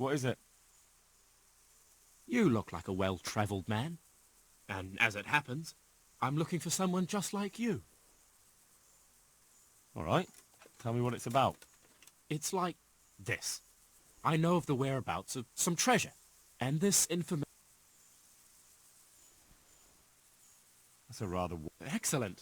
What is it? You look like a well-travelled man. And as it happens, I'm looking for someone just like you. All right. Tell me what it's about. It's like this. I know of the whereabouts of some treasure, and this information... That's a rather... Excellent.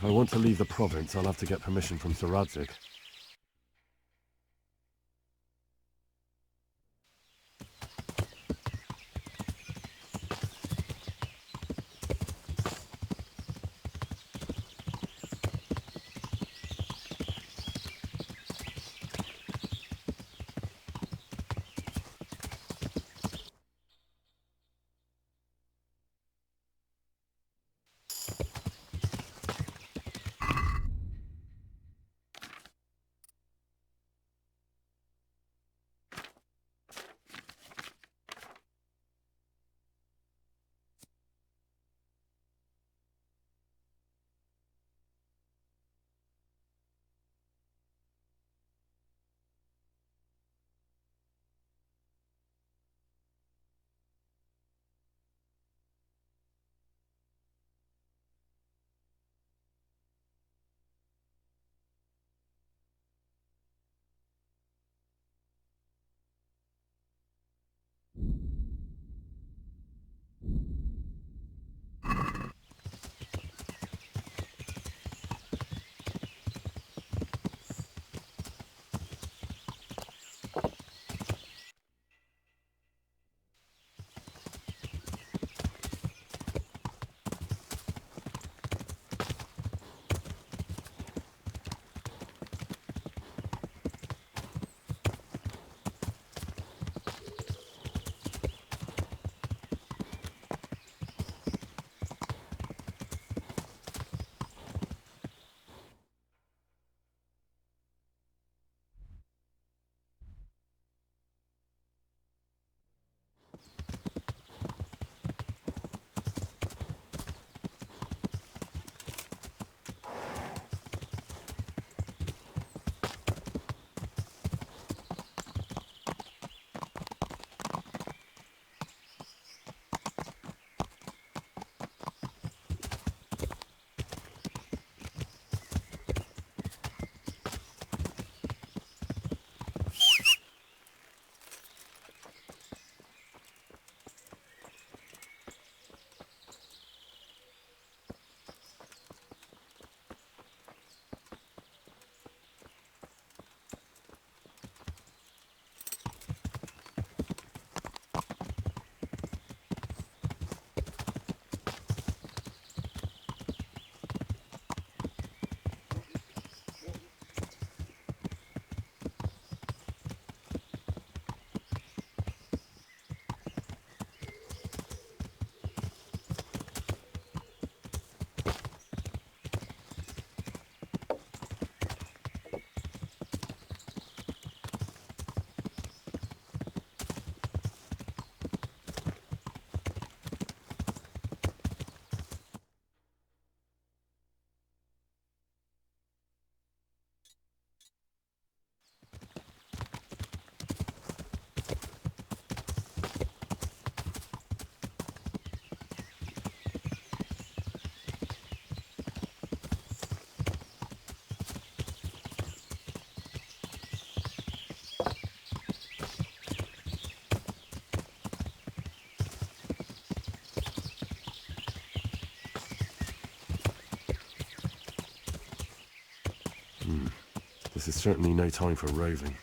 If I want to leave the province, I'll have to get permission from Sir Radzig. This is certainly no time for roving.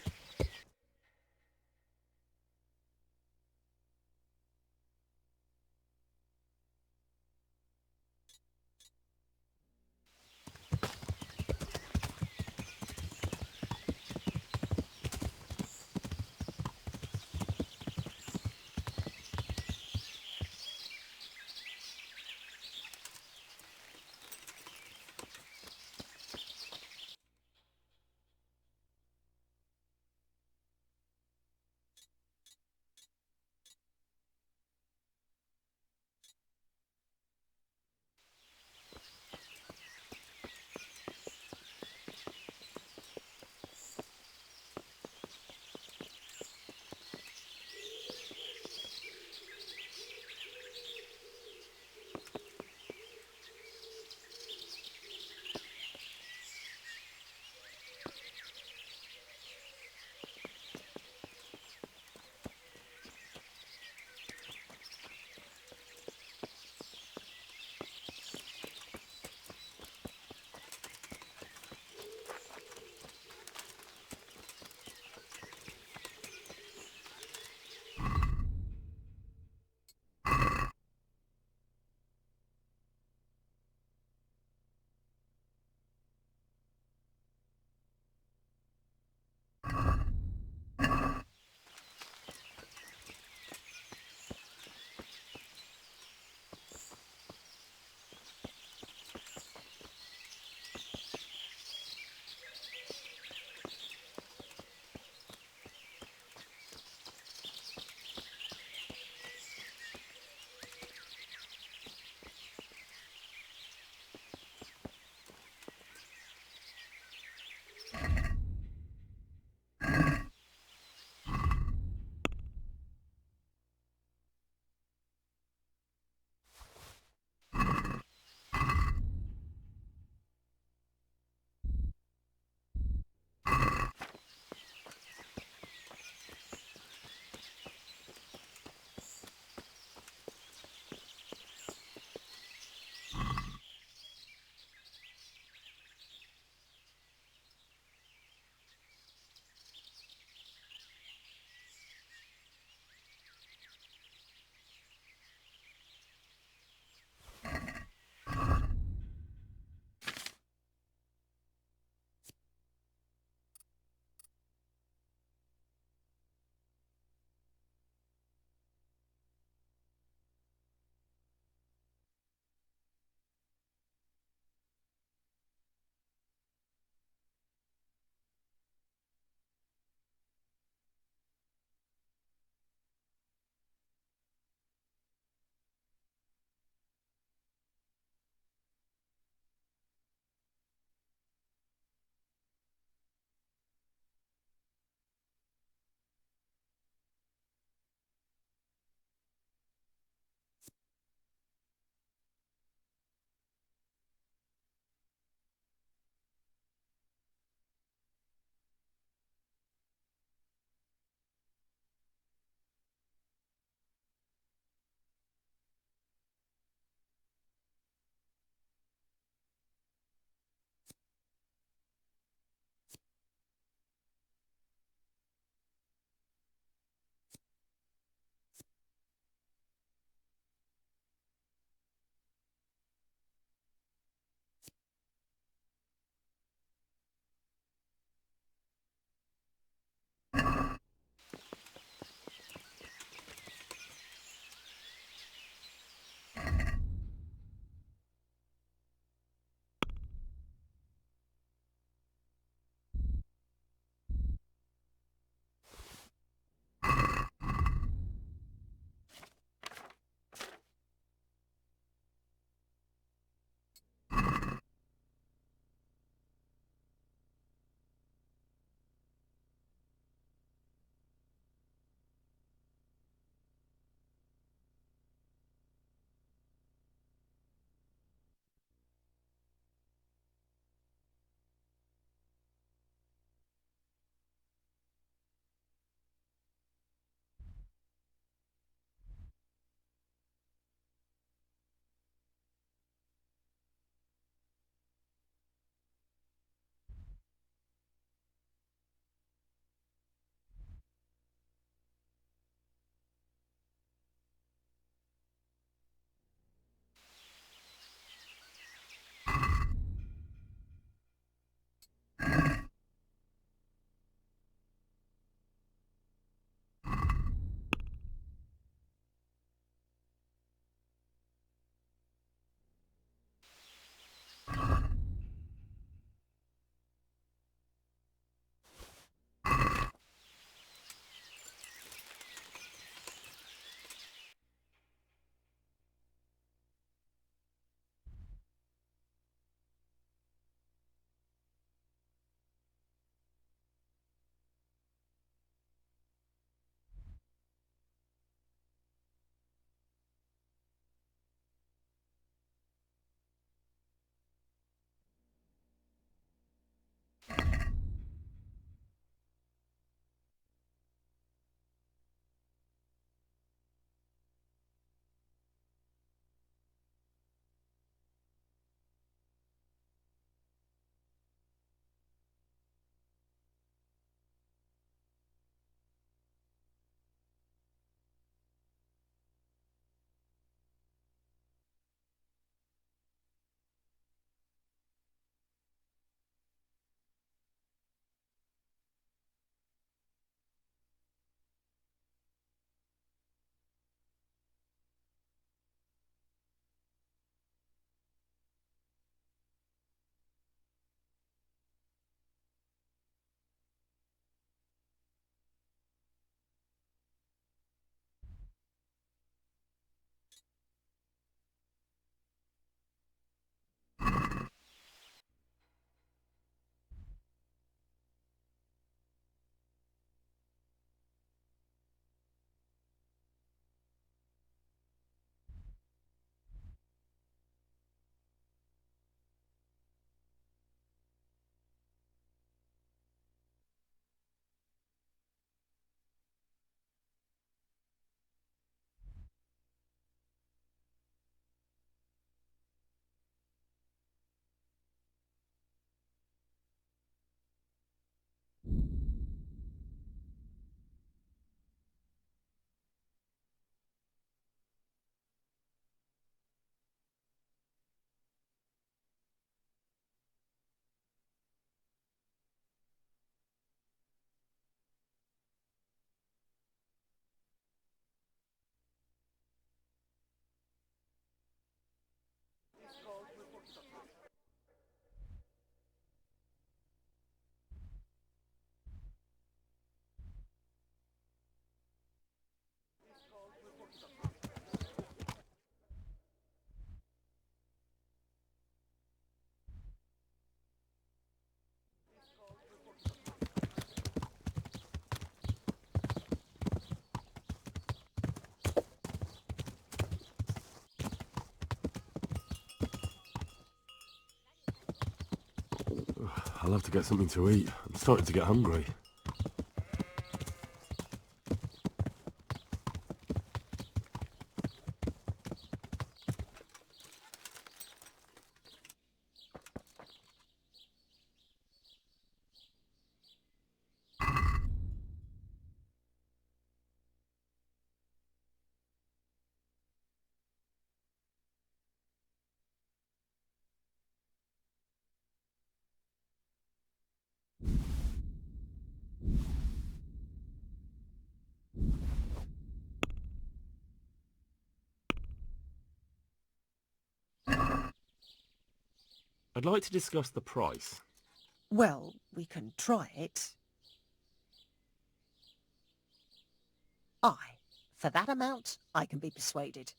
I'll have to get something to eat. I'm starting to get hungry. I'd like to discuss the price. Well, we can try it. Aye, for that amount, I can be persuaded.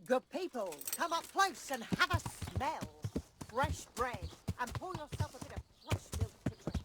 Good people, come up close and have a smell. Fresh bread, and pour yourself a bit of fresh milk to drink.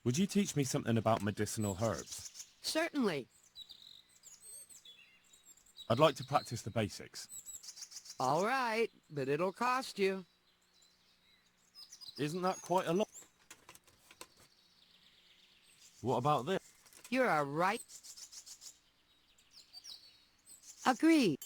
Would you teach me something about medicinal herbs? Certainly. I'd like to practice the basics. All right, but it'll cost you. Isn't that quite a lot? What about this? You're a right. Agreed.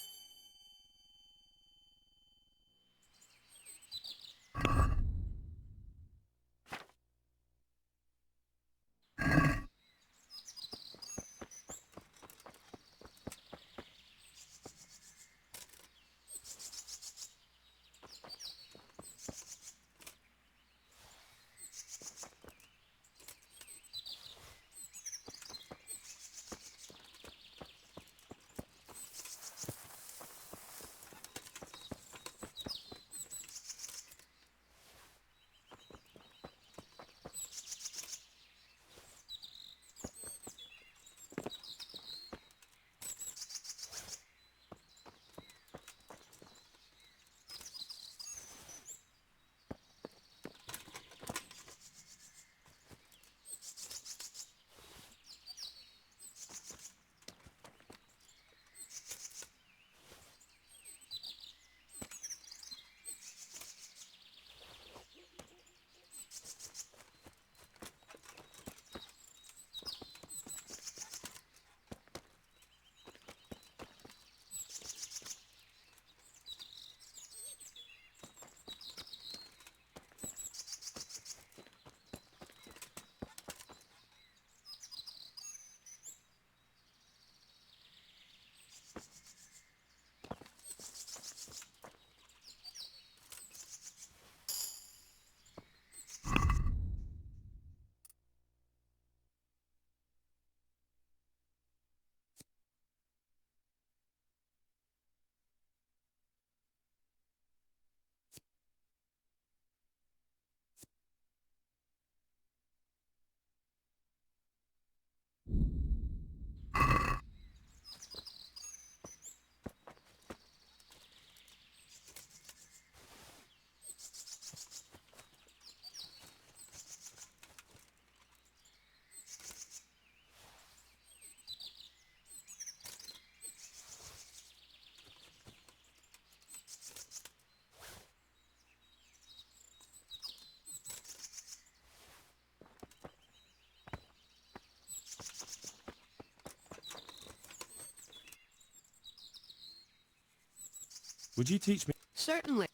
Would you teach me? Certainly.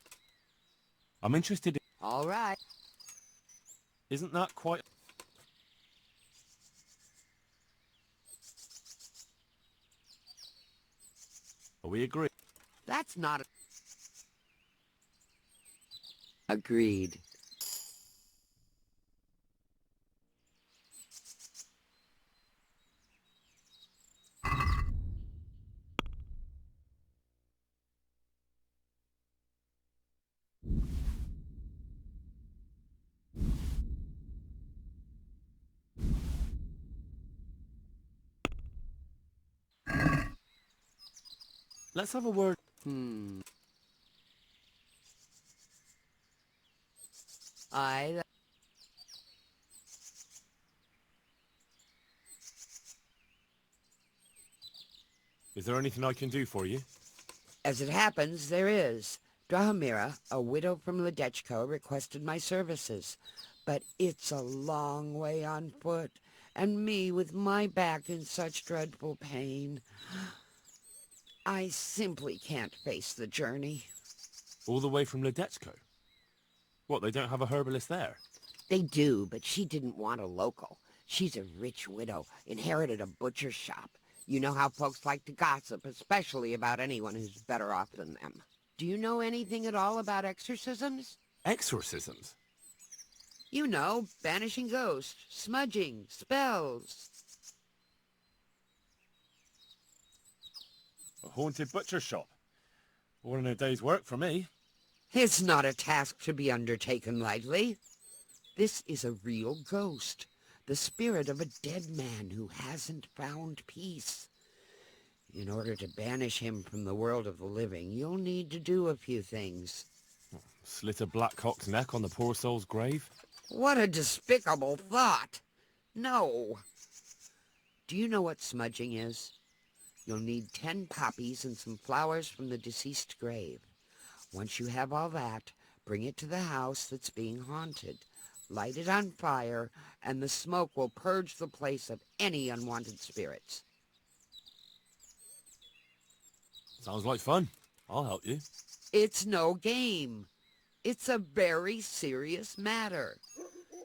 I'm interested in... All right. Isn't that quite... Are we agreed? That's not agreed. Let's have a word. Hmm. I... Is there anything I can do for you? As it happens, there is. Drahomira, a widow from Ledechko, requested my services. But it's a long way on foot, and me with my back in such dreadful pain. I simply can't face the journey. All the way from Ledechko? What, they don't have a herbalist there? They do, but she didn't want a local. She's a rich widow, inherited a butcher's shop. You know how folks like to gossip, especially about anyone who's better off than them. Do you know anything at all about exorcisms? Exorcisms? You know, banishing ghosts, smudging, spells. A haunted butcher shop? All in a day's work for me. It's not a task to be undertaken lightly. This is a real ghost, the spirit of a dead man who hasn't found peace. In order to banish him from the world of the living, you'll need to do a few things. Slit a black cock's neck on the poor soul's grave? What a despicable thought! No. Do you know what smudging is? You'll need 10 poppies and some flowers from the deceased grave. Once you have all that, bring it to the house that's being haunted. Light it on fire, and the smoke will purge the place of any unwanted spirits. Sounds like fun. I'll help you. It's no game. It's a very serious matter.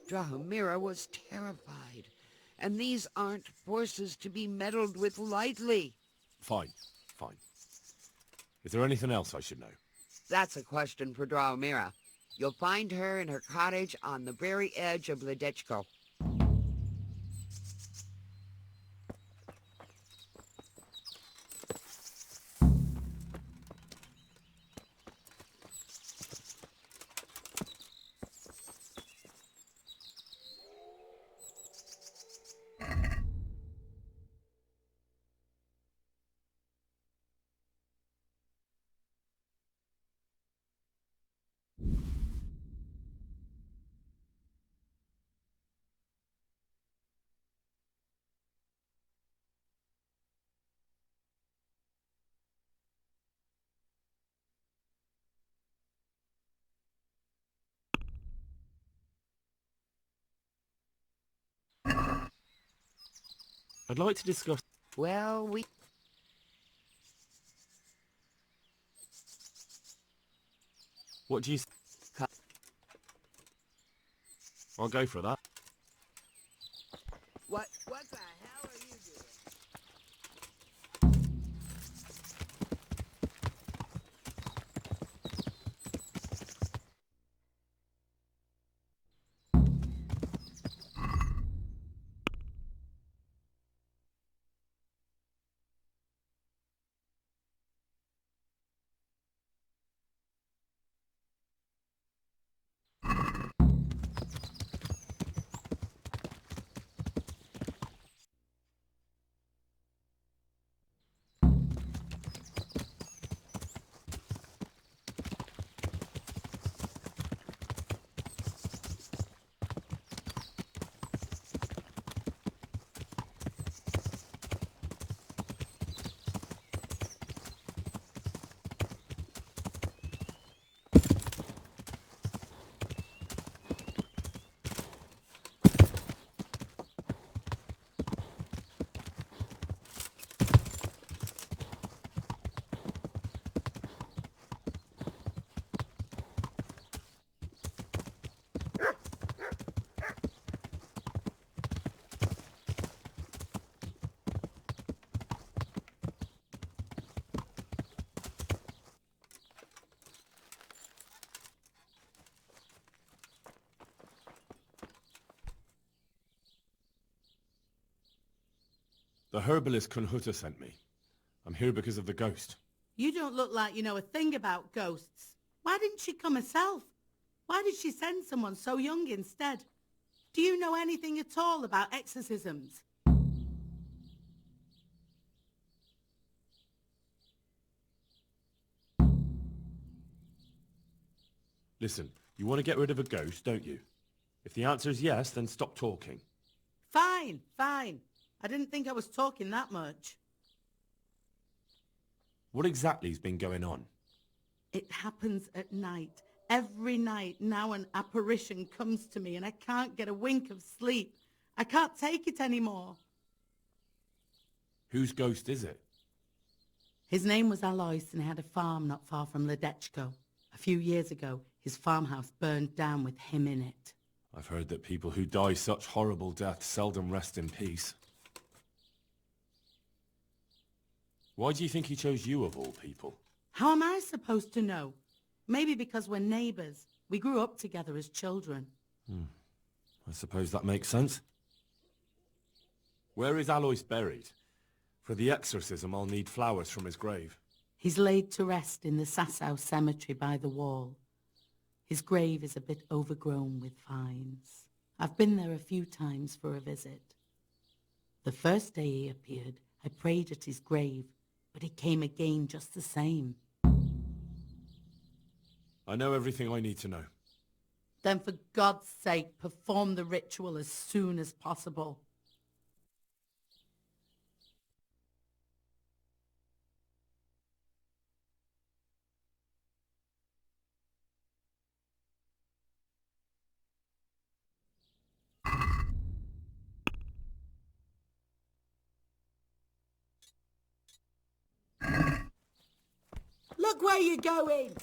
Drahomira was terrified, and these aren't forces to be meddled with lightly. Fine, fine. Is there anything else I should know? That's a question for Drahomira. You'll find her in her cottage on the very edge of Ledechko. I'd like to discuss... Well, we... What do you... I'll go for that. What the hell are you doing? The herbalist Kunhuta sent me. I'm here because of the ghost. You don't look like you know a thing about ghosts. Why didn't she come herself? Why did she send someone so young instead? Do you know anything at all about exorcisms? Listen, you want to get rid of a ghost, don't you? If the answer is yes, then stop talking. Fine, fine. I didn't think I was talking that much. What exactly has been going on? It happens at night. Every night now an apparition comes to me and I can't get a wink of sleep. I can't take it anymore. Whose ghost is it? His name was Alois and he had a farm not far from Ledechko. A few years ago, his farmhouse burned down with him in it. I've heard that people who die such horrible deaths seldom rest in peace. Why do you think he chose you of all people? How am I supposed to know? Maybe because we're neighbours. We grew up together as children. I suppose that makes sense. Where is Alois buried? For the exorcism, I'll need flowers from his grave. He's laid to rest in the Sasau cemetery by the wall. His grave is a bit overgrown with vines. I've been there a few times for a visit. The first day he appeared, I prayed at his grave, but he came again just the same. I know everything I need to know. Then for God's sake, perform the ritual as soon as possible. Look where you're going!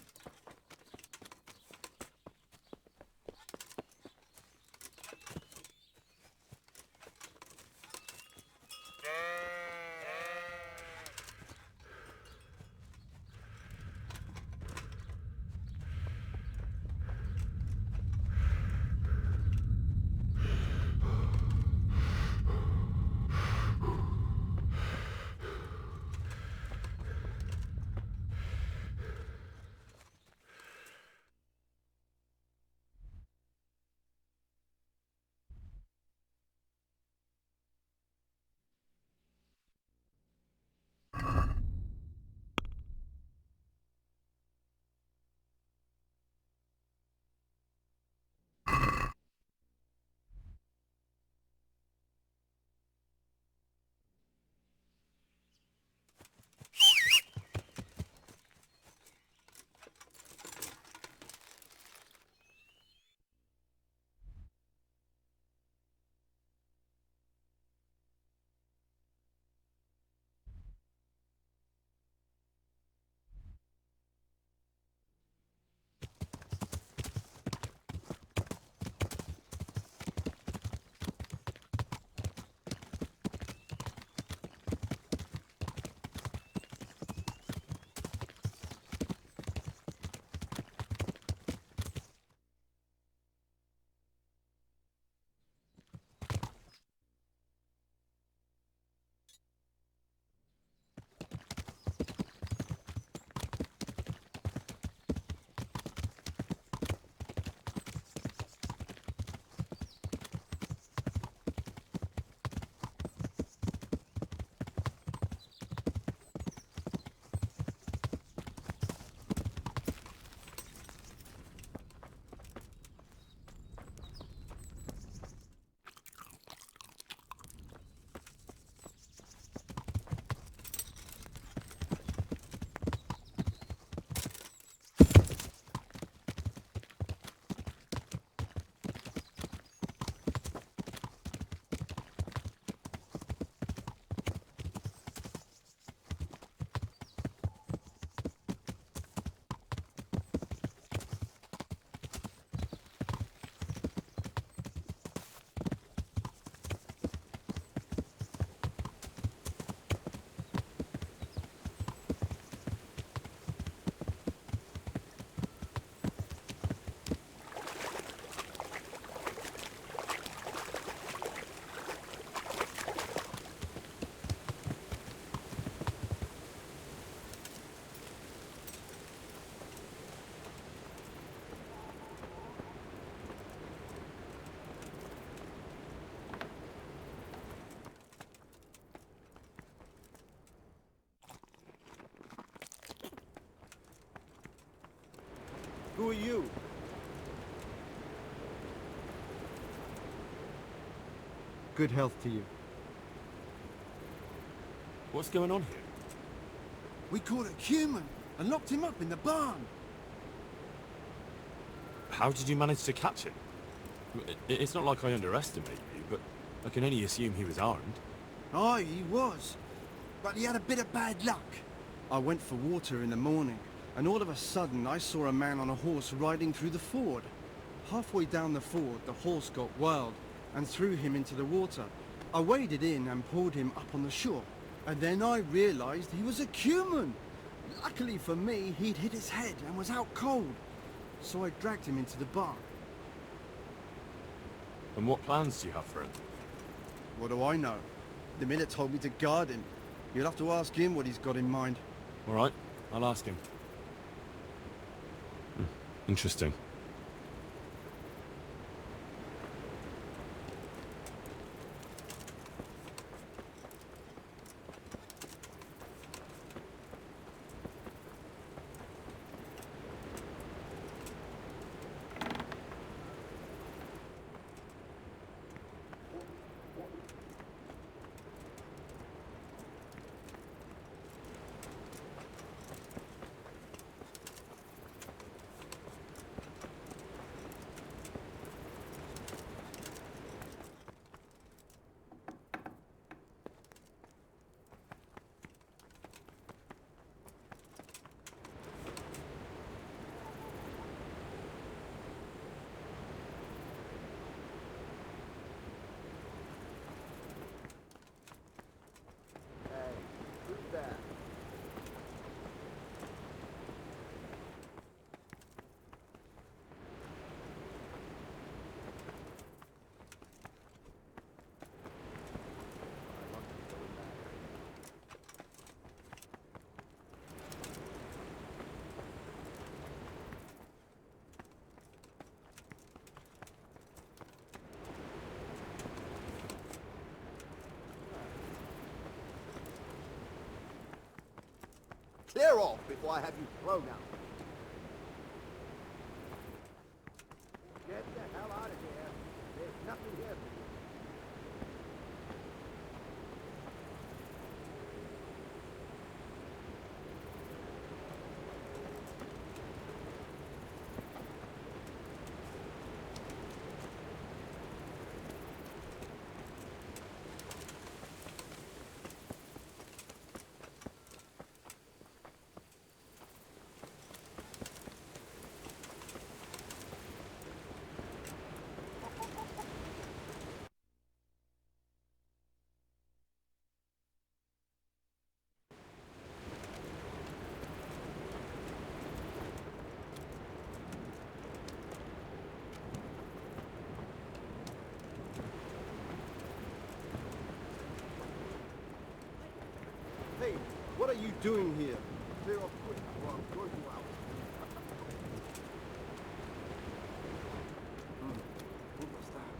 Who are you? Good health to you. What's going on here? We caught a human and locked him up in the barn. How did you manage to catch him? It's not like I underestimate you, but I can only assume he was armed. Aye, he was. But he had a bit of bad luck. I went for water in the morning, and all of a sudden I saw a man on a horse riding through the ford. Halfway down the ford, the horse got wild and threw him into the water. I waded in and pulled him up on the shore. And then I realized he was a human. Luckily for me, he'd hit his head and was out cold. So I dragged him into the barn. And what plans do you have for him? What do I know? The miller told me to guard him. You'll have to ask him what he's got in mind. All right, I'll ask him. Interesting. Clear off before I have you thrown out. Get the hell out of here. There's nothing here for you. Hey, what are you doing here? Clear off quick, or I'll throw you out. What was that?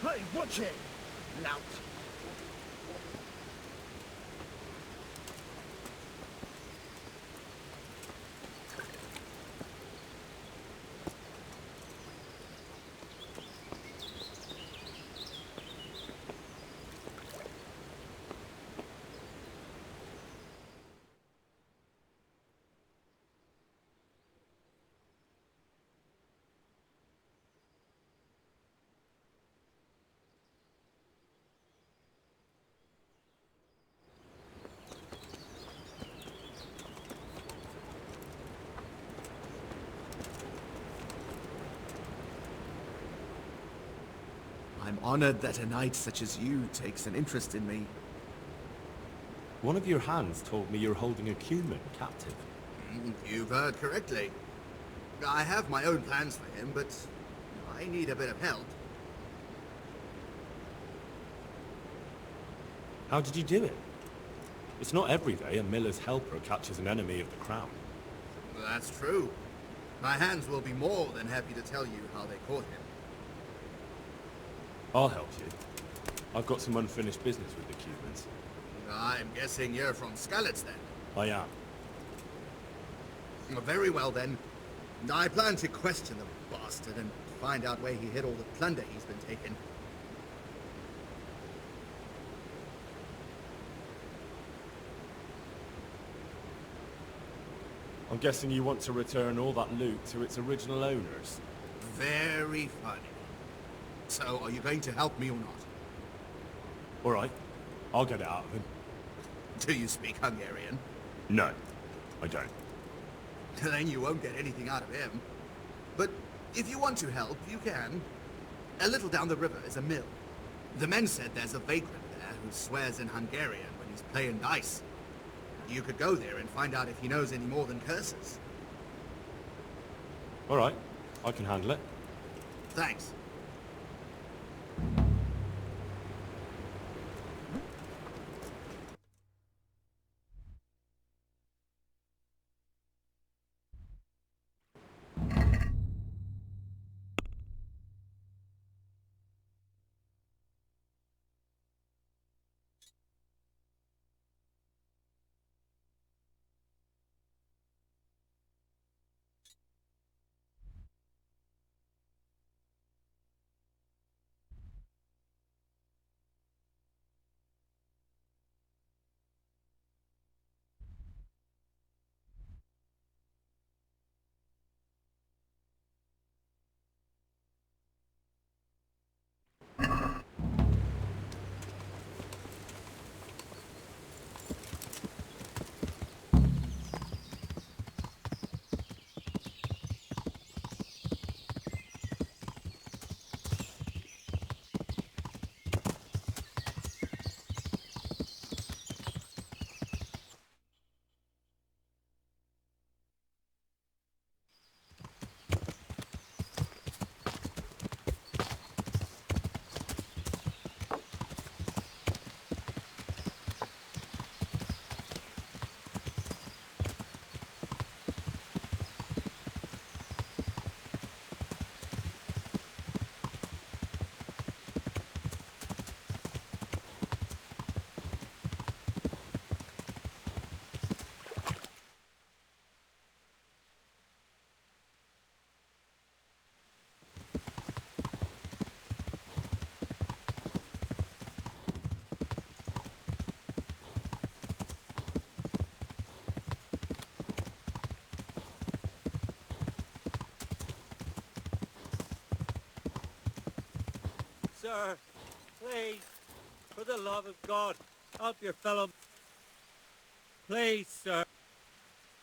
Hey, watch it! Lout. I'm honored that a knight such as you takes an interest in me. One of your hands told me you're holding a human captive. You've heard correctly. I have my own plans for him, but I need a bit of help. How did you do it? It's not every day a miller's helper catches an enemy of the crown. That's true. My hands will be more than happy to tell you how they caught him. I'll help you. I've got some unfinished business with the Cubans. I'm guessing you're from Skalitz then. I am. Very well then. I plan to question the bastard and find out where he hid all the plunder he's been taking. I'm guessing you want to return all that loot to its original owners. Very funny. So, are you going to help me or not? All right, I'll get it out of him. Do you speak Hungarian? No, I don't. Then you won't get anything out of him. But if you want to help, you can. A little down the river is a mill. The men said there's a vagrant there who swears in Hungarian when he's playing dice. You could go there and find out if he knows any more than curses. All right, I can handle it. Thanks. Sir, please, for the love of God, help your fellow. Please, sir.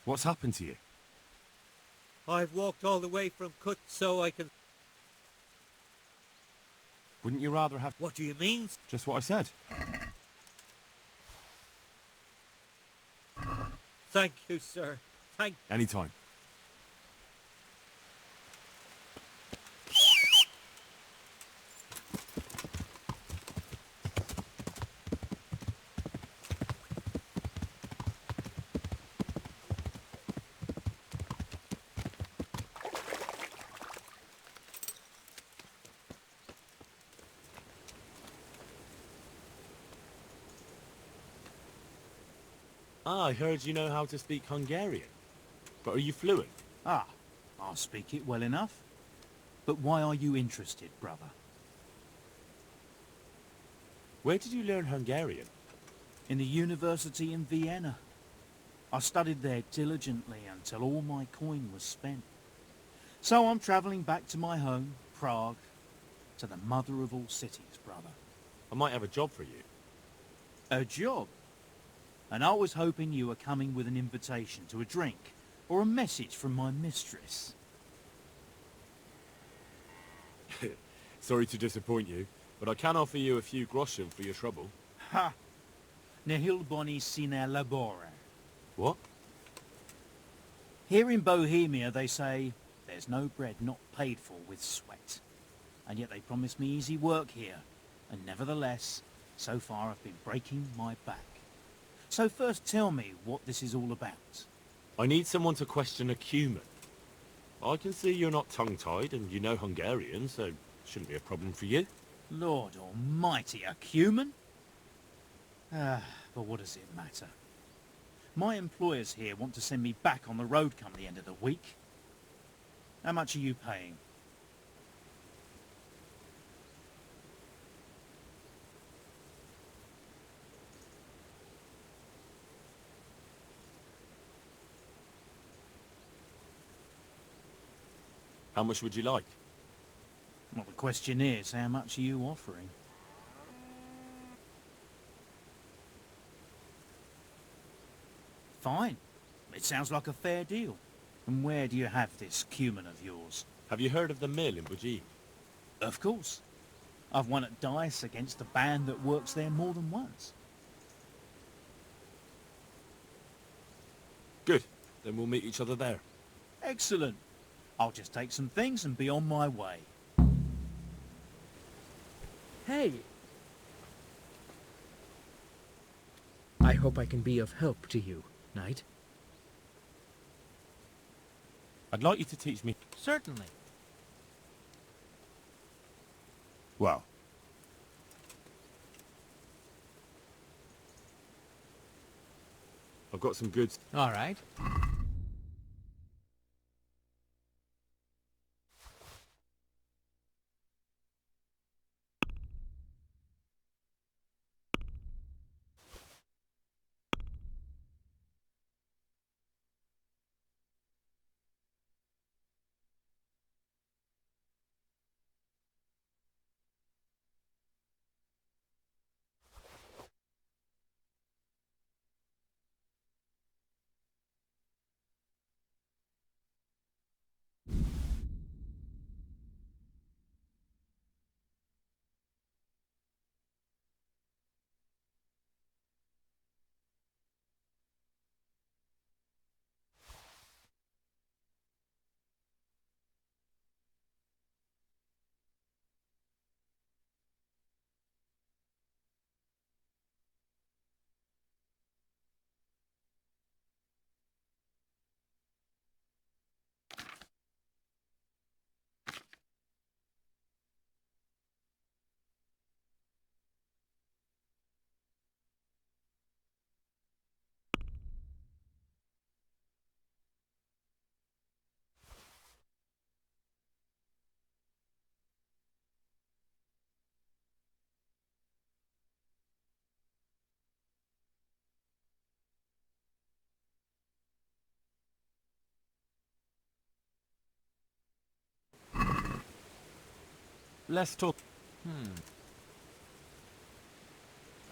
What's happened to you? I've walked all the way from Kut so I can... Wouldn't you rather have What do you mean? just what I said? Thank you, sir. Thank... Anytime. Ah, I heard you know how to speak Hungarian. But are you fluent? Ah, I'll speak it well enough. But why are you interested, brother? Where did you learn Hungarian? In the university in Vienna. I studied there diligently until all my coin was spent. So I'm travelling back to my home, Prague, to the mother of all cities, brother. I might have a job for you. A job? And I was hoping you were coming with an invitation to a drink, or a message from my mistress. Sorry to disappoint you, but I can offer you a few groschen for your trouble. Ha! Nihil boni sine labore. What? Here in Bohemia they say, there's no bread not paid for with sweat. And yet they promise me easy work here. And nevertheless, so far I've been breaking my back. So first tell me what this is all about. I need someone to question a cumin. I can see you're not tongue-tied and you know Hungarian, so shouldn't be a problem for you. Lord almighty, a cumin? But what does it matter? My employers here want to send me back on the road come the end of the week. How much are you paying? How much would you like? Well, the question is, how much are you offering? Fine. It sounds like a fair deal. And where do you have this cumin of yours? Have you heard of the mill in Bujin? Of course. I've won at dice against a band that works there more than once. Good. Then we'll meet each other there. Excellent. I'll just take some things and be on my way. Hey! I hope I can be of help to you, Knight. I'd like you to teach me... Certainly. Well... I've got some goods... All right. Let's talk...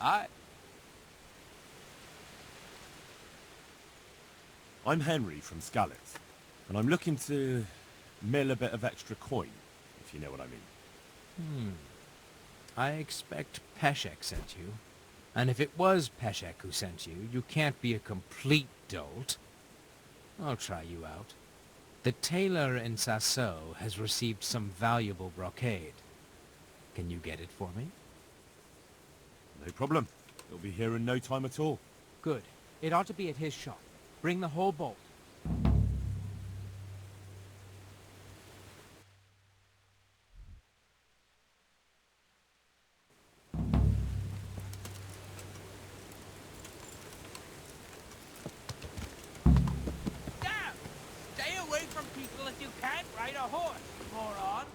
I'm Henry from Skalitz, and I'm looking to mill a bit of extra coin, if you know what I mean. I expect Peshek sent you. And if it was Peshek who sent you, you can't be a complete dolt. I'll try you out. The tailor in Sasso has received some valuable brocade. Can you get it for me? No problem. It'll be here in no time at all. Good. It ought to be at his shop. Bring the whole bolt. you can't ride a horse, moron!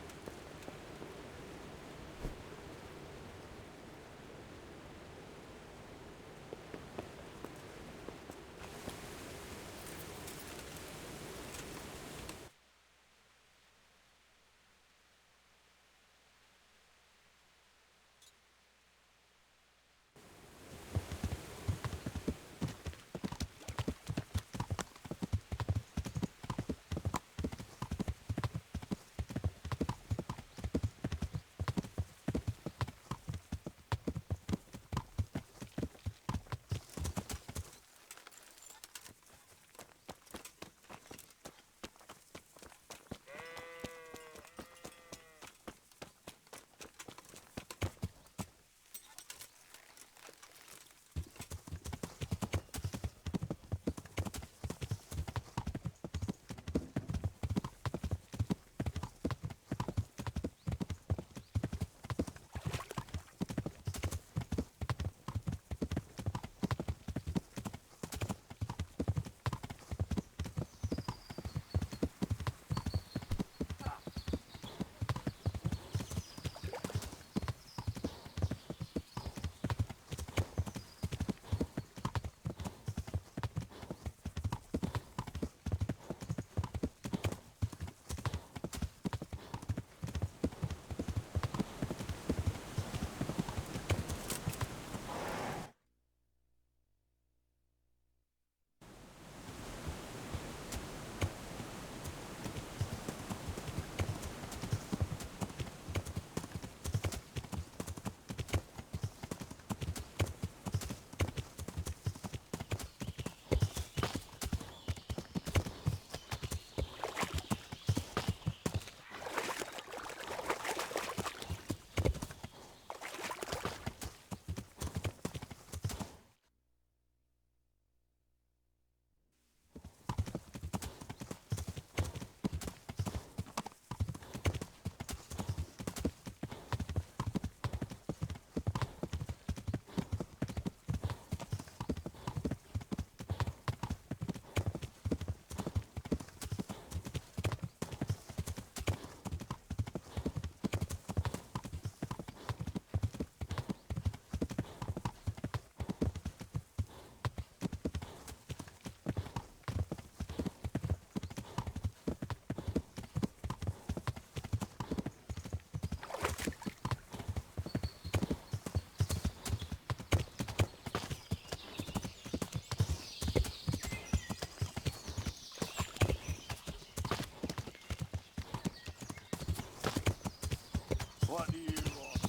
What do you want?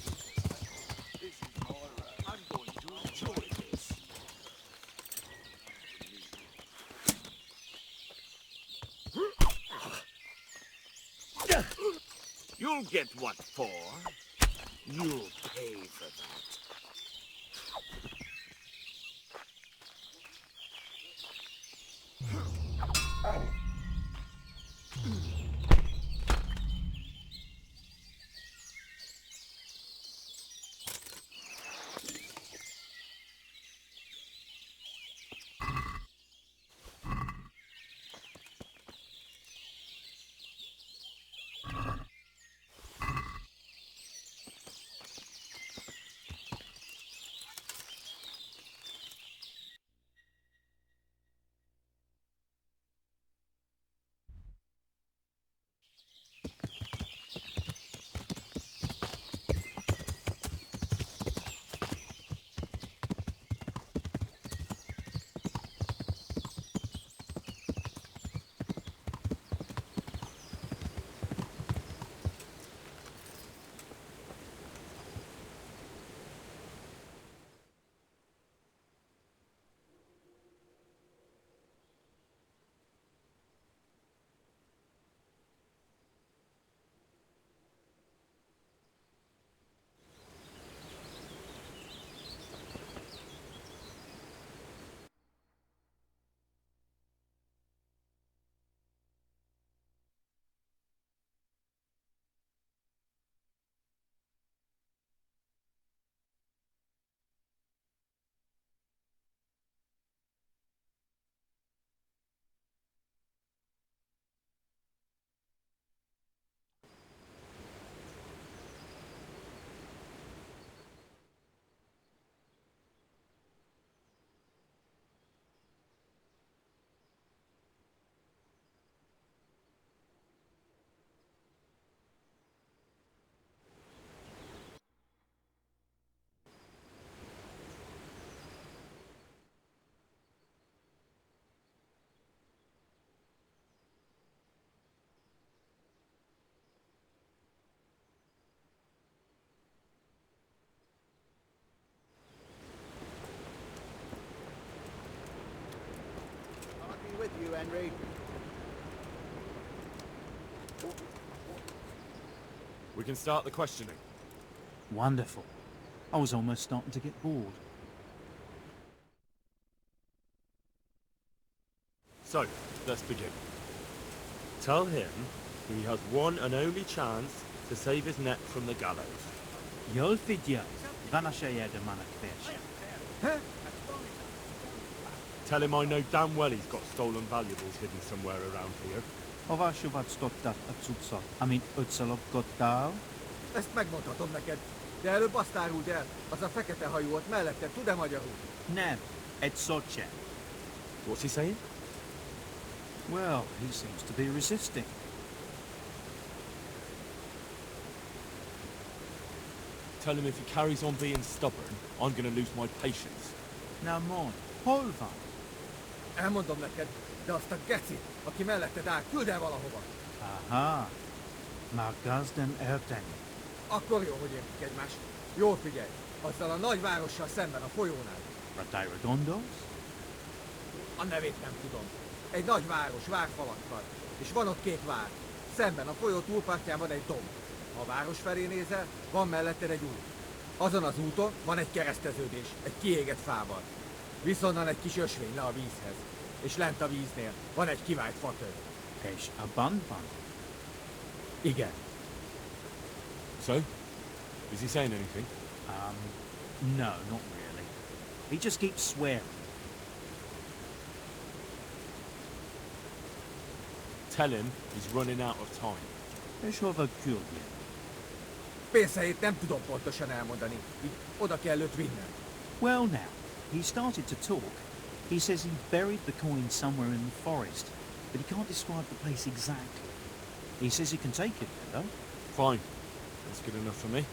This is my road. I'm going to enjoy this. You'll get what for. You'll pay for that. Henry. We can start the questioning. Wonderful. I was almost starting to get bored. So, let's begin. Tell him he has one and only chance to save his neck from the gallows. Jól figyelj! Van a sejjedem Tell him I know damn well he's got stolen valuables hidden somewhere around here. Hova suvadstottat a cuccot, amit ötszaloggottál? Ezt megmondhatom neked, de előbb azt áruld el, az a fekete hajú ott mellette, tud-e magyarul? Nem, egy szót sem. What's he saying? Well, he seems to be resisting. Tell him if he carries on being stubborn, I'm gonna lose my patience. Na mon, hol van? Elmondom neked, de azt a gecit, aki melletted áll, küld el valahova. Aha, már gazden eltenni. Akkor jó, hogy értjük egymást. Jól figyelj, azzal a nagy várossal szemben a folyónál. Radairodondos? A nevét nem tudom. Egy nagy város, várfalakkal. És van ott két vár. Szemben a folyó túlpartján van egy domb. Ha a város felé nézel, van melletted egy út. Azon az úton van egy kereszteződés, egy kiégett fával. Viszonnan egy kis ösvény le a vízhez. És lent a víznél van egy kivált fatör. És a bandban? Igen. So? Is he saying anything? No, not really. He just keeps swearing. Tell him he's running out of time. És hova küldje? Pénzhelyét nem tudom pontosan elmondani. Így oda kell őt vinnem. Well now, he started to talk. He says he buried the coin somewhere in the forest, but he can't describe the place exactly. He says he can take it there, though. Fine. That's good enough for me.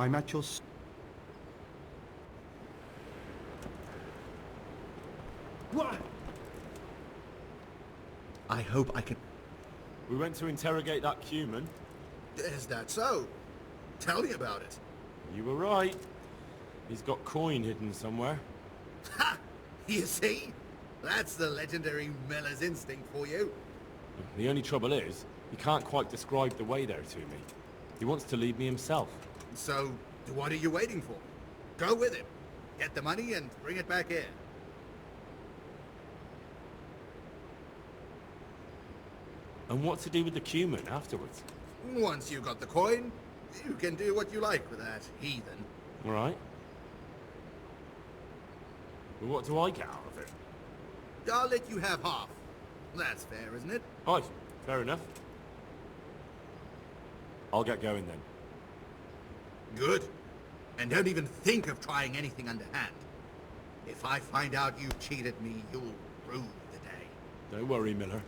I'm at your... What? I hope I can... We went to interrogate that Cuman. Is that so? Tell me about it. You were right. He's got coin hidden somewhere. Ha! You see? That's the legendary Miller's instinct for you. The only trouble is, he can't quite describe the way there to me. He wants to lead me himself. So, what are you waiting for? Go with him. Get the money and bring it back here. And what to do with the Cuman afterwards? Once you got the coin, you can do what you like with that heathen. All right. But what do I get out of it? I'll let you have half. That's fair, isn't it? Aye, fair enough. I'll get going then. Good. And don't even think of trying anything underhand. If I find out you've cheated me, you'll rue the day. Don't worry, Miller.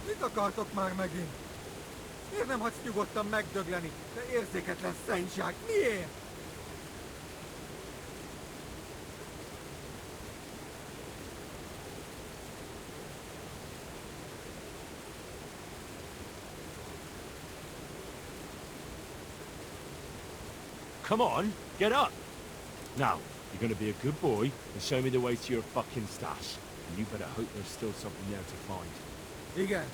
Mit akartok már megint? Miért nem hagysz nyugodtan megdögleni, te érzéketlen szennyság? Miért? Come on, get up! Now, you're gonna be a good boy and show me the way to your fucking stash. And you better hope there's still something there to find. Igen,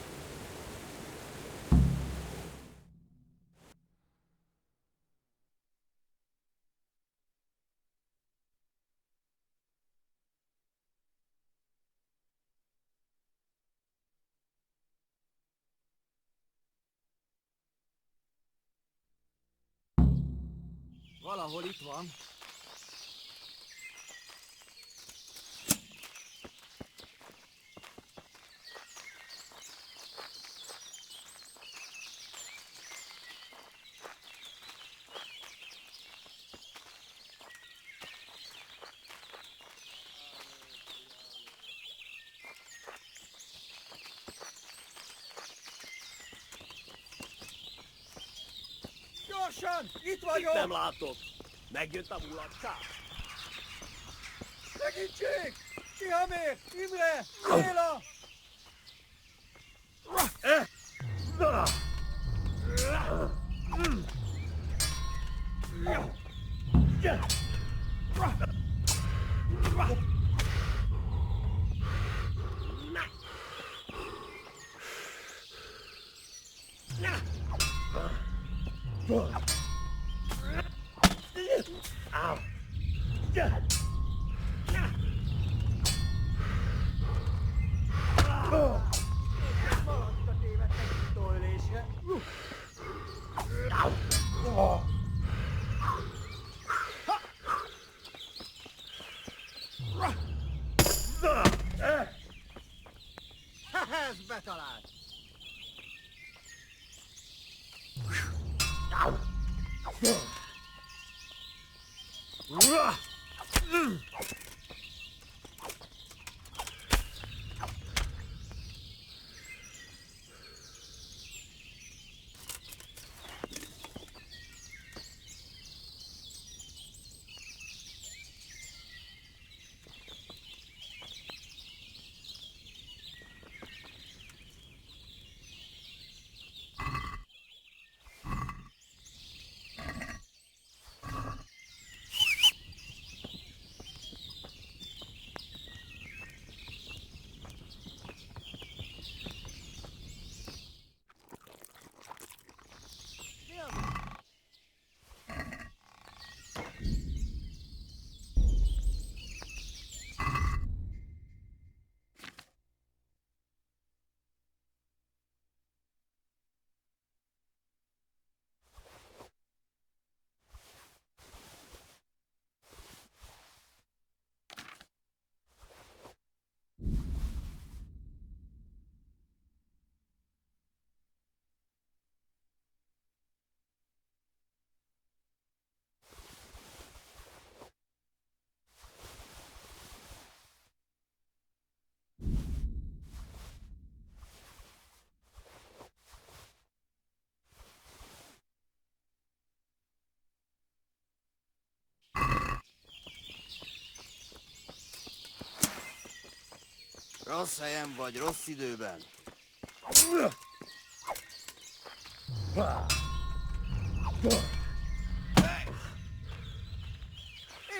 Valahol itt van. Gyorsan! Itt vagyok! Itt nem látok. Megjött a mulattság. Segítség! Tihamér! Imre! Béla! Maradsz a tévedtek kitolésre. Ez betalált! Rossz helyen vagy, rossz időben.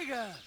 Igen!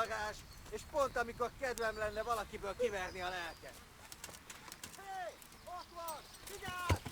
varázs, és pont amikor kedvem lenne valakiből kiverni a lelket. Hé! Ott van! Vigyázz!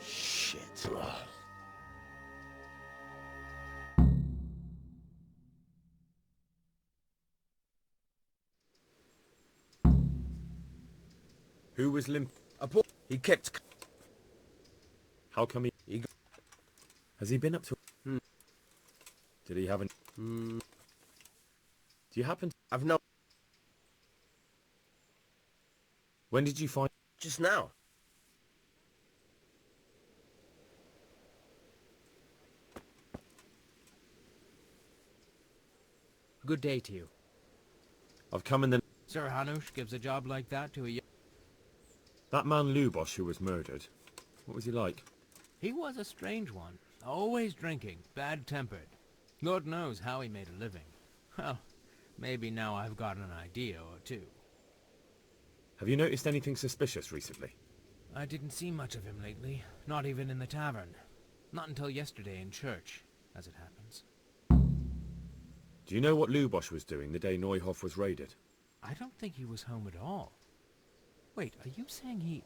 Shit. Who was limp? He kept... How come He... has he been up to? Did he have an? Do you happen? I've no... When did you find? Just now. Good day to you. I've come in the. Sir Hanush gives a job like that to a... That man Lubosh who was murdered. What was he like? He was a strange one. Always drinking, bad-tempered. Lord knows how he made a living. Well, maybe now I've got an idea or two. Have you noticed anything suspicious recently? I didn't see much of him lately, not even in the tavern. Not until yesterday in church, as it happens. Do you know what Lubosh was doing the day Neuhoff was raided? I don't think he was home at all. Wait, are you saying he...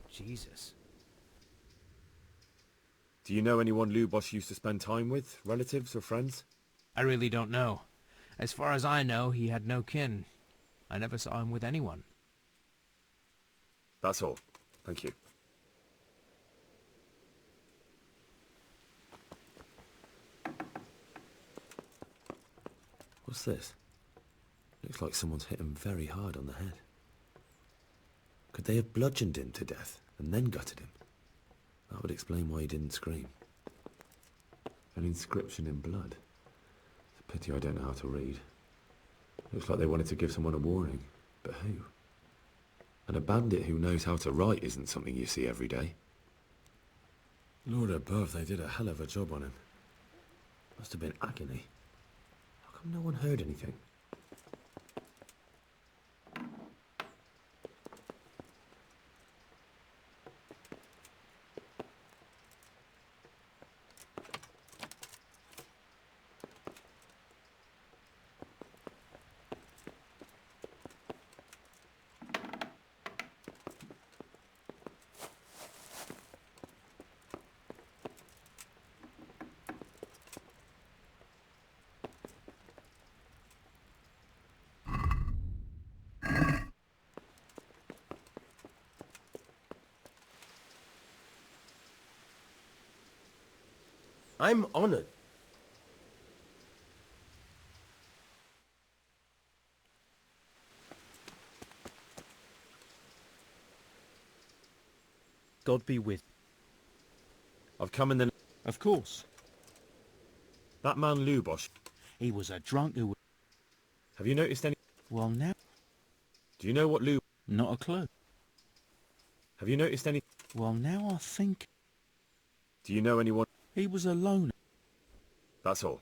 Jesus. Do you know anyone Lubosh used to spend time with? Relatives or friends? I really don't know. As far as I know, he had no kin. I never saw him with anyone. That's all. Thank you. What's this? Looks like someone's hit him very hard on the head. Could they have bludgeoned him to death and then gutted him? That would explain why he didn't scream. An inscription in blood. It's a pity I don't know how to read. Looks like they wanted to give someone a warning. But who? And a bandit who knows how to write isn't something you see every day. Lord above, they did a hell of a job on him. Must have been agony. How come no one heard anything? I'm honored. God be with... I've come in the... Of course. That man Lubosh. He was a drunk who... Have you noticed any... Well, now... Do you know what Lu... Not a clue. Have you noticed any... Well, now I think... Do you know anyone... He was a loner. That's all.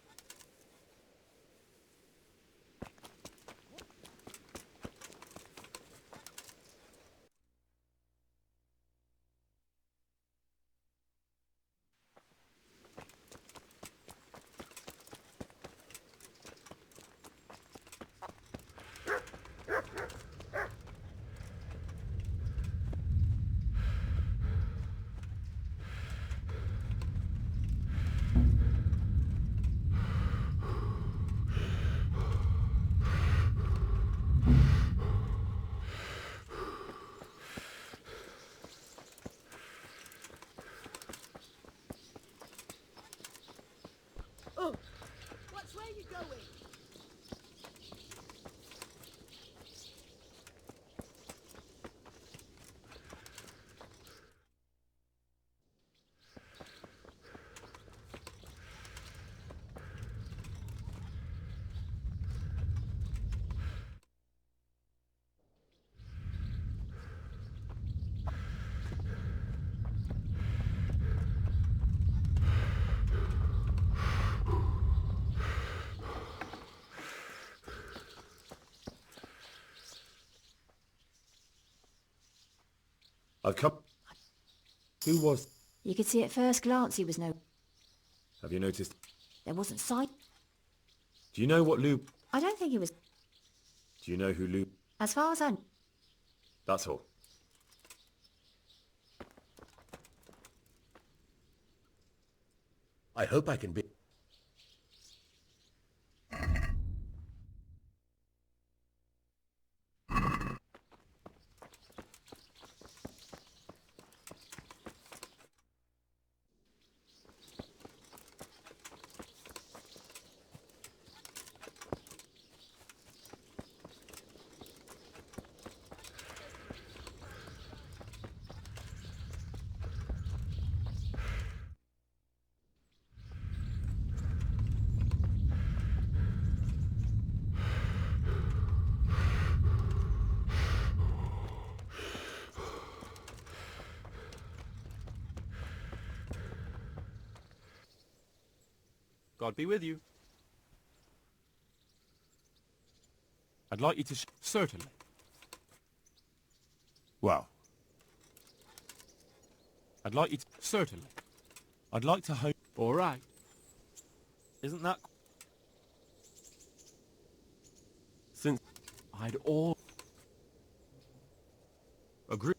Oh, what's where you going? I've come... Who was... You could see at first glance he was no... Have you noticed... There wasn't sight. Do you know what Lu... I don't think he was... Do you know who Lu... As far as I... That's all. I hope I can be... God be with you. I'd like you to... Certainly. Well. I'd like you to... Certainly. I'd like to hope... All right. Isn't that... Since... I'd all... Agree...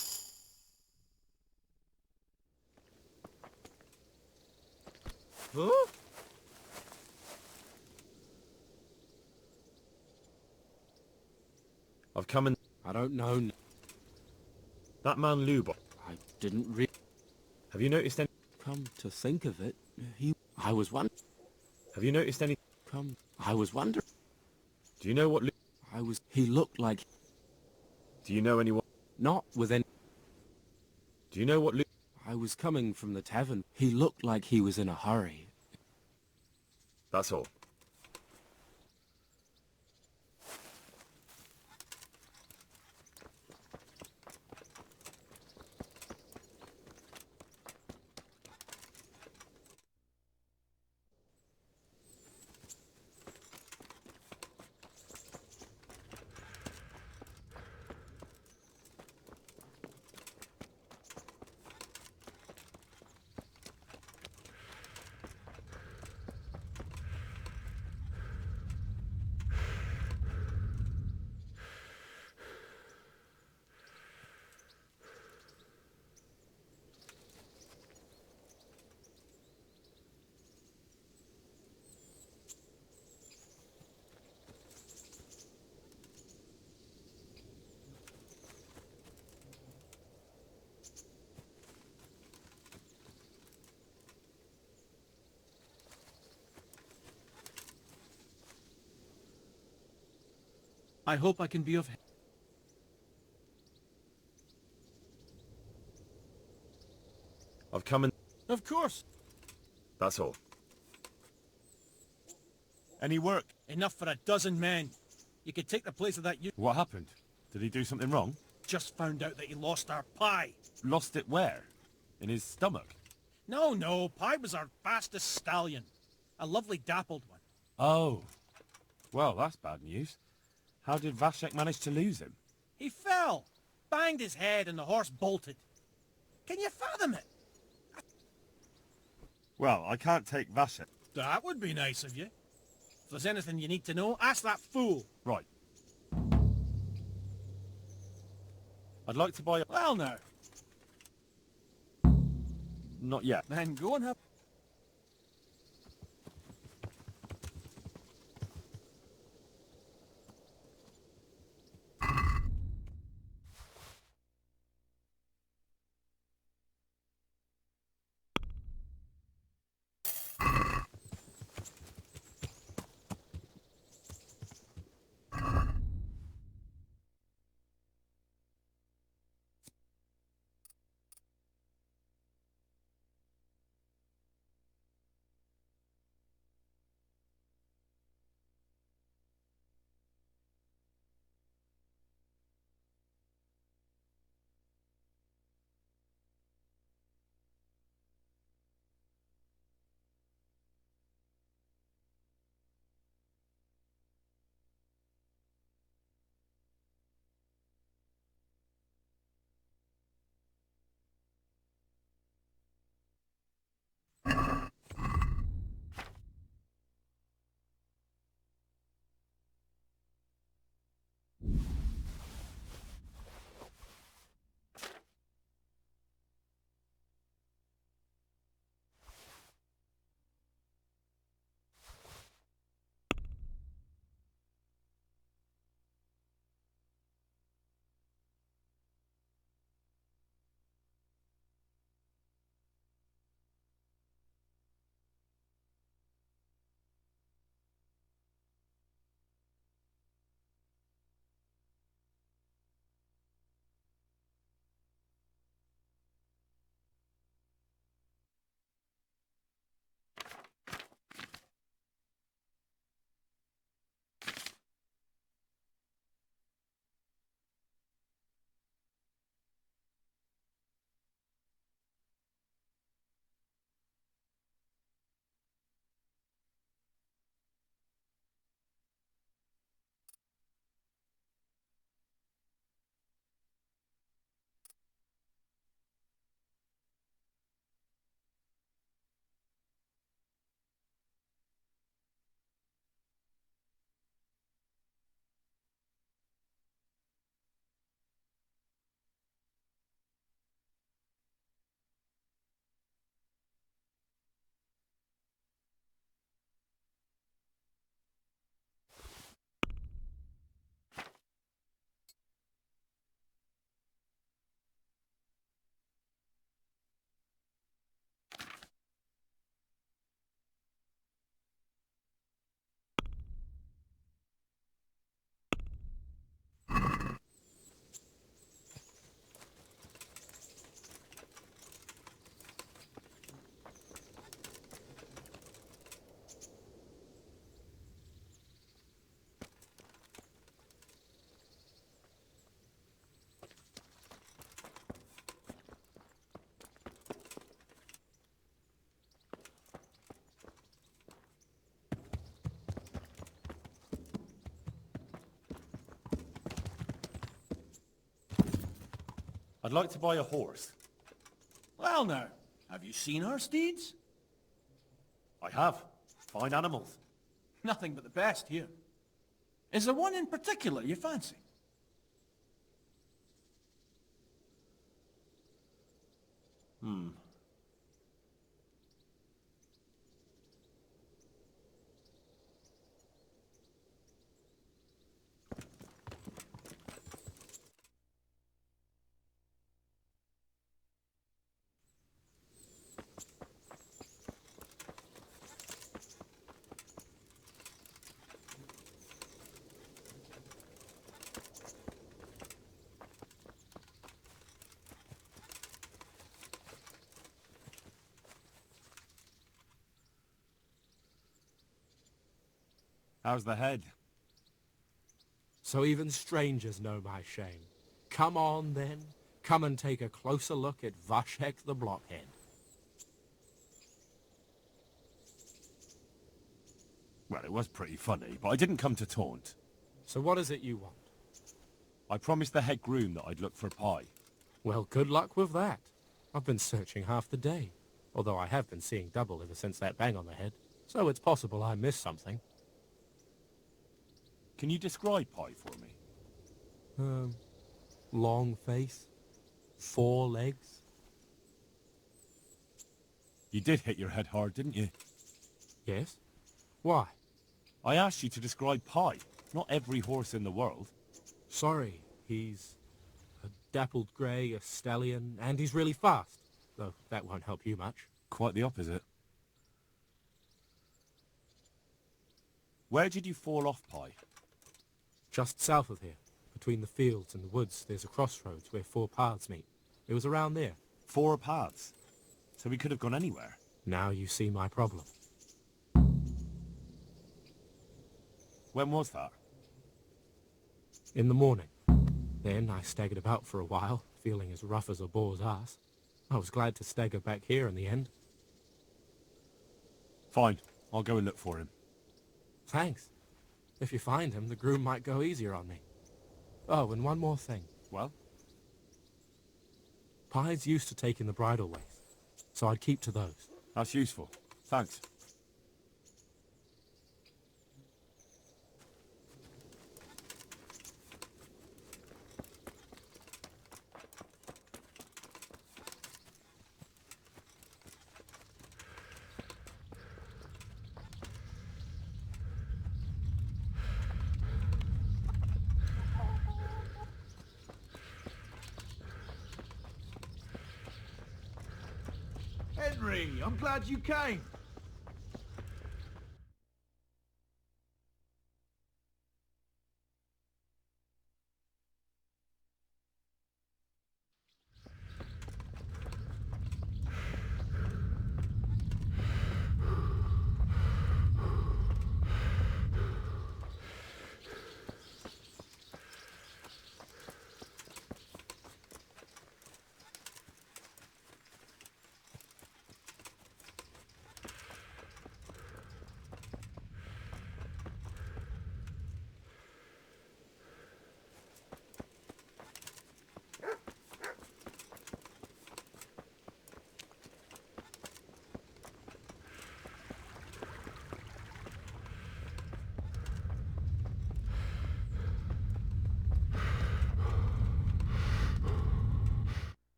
Huh? I've come in... I don't know. That man Lubot. I didn't Have you noticed any... Come to think of it, I was wondering... Have you noticed any... I was wondering... Do you know what... He looked like... Do you know anyone... Not within... Do you know what... I was coming from the tavern. He looked like he was in a hurry. That's all. I hope I can be of... I've come in... Of course. That's all. Any work? Enough for a dozen men. You could take the place of that What happened? Did he do something wrong? Just found out that he lost our pie. Lost it where? In his stomach? No, Pie was our fastest stallion. A lovely dappled one. Oh. Well, that's bad news. How did Vashek manage to lose him? He fell, banged his head, and the horse bolted. Can you fathom it? Well, I can't take Vashek. That would be nice of you. If there's anything you need to know, ask that fool. Right. I'd like to buy... Well now, Not yet. then go and have... I'd like to buy a horse. Well now, have you seen our steeds? I have. Fine animals. Nothing but the best here. Is there one in particular you fancy? How's the head? So even strangers know my shame. Come on, then. Come and take a closer look at Vashek the Blockhead. Well, it was pretty funny, but I didn't come to taunt. So what is it you want? I promised the head groom that I'd look for pie. Well, good luck with that. I've been searching half the day, although I have been seeing double ever since that bang on the head, so it's possible I missed something. Can you describe pie for me? Long face, 4 legs. You did hit your head hard, didn't you? Yes? Why? I asked you to describe pie, not every horse in the world. Sorry, he's a dappled grey, a stallion, and he's really fast, though that won't help you much. Quite the opposite. Where did you fall off, Pie? Just south of here, between the fields and the woods, there's a crossroads where 4 paths meet. It was around there. 4 paths? So we could have gone anywhere. Now you see my problem. When was that? In the morning. Then I staggered about for a while, feeling as rough as a boar's ass. I was glad to stagger back here in the end. Fine. I'll go and look for him. Thanks. If you find him, the groom might go easier on me. Oh, and one more thing. Well? Pies used to take in the bridle waist, so I'd keep to those. That's useful. Thanks. Henry, I'm glad you came.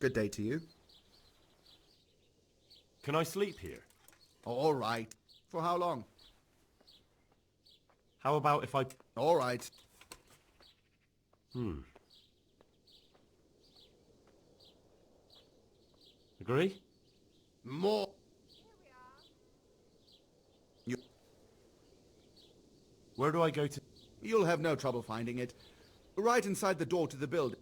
Good day to you. Can I sleep here? All right. For how long? How about if I... All right. Agree? More. You... Where do I go to... You'll have no trouble finding it. Right inside the door to the building.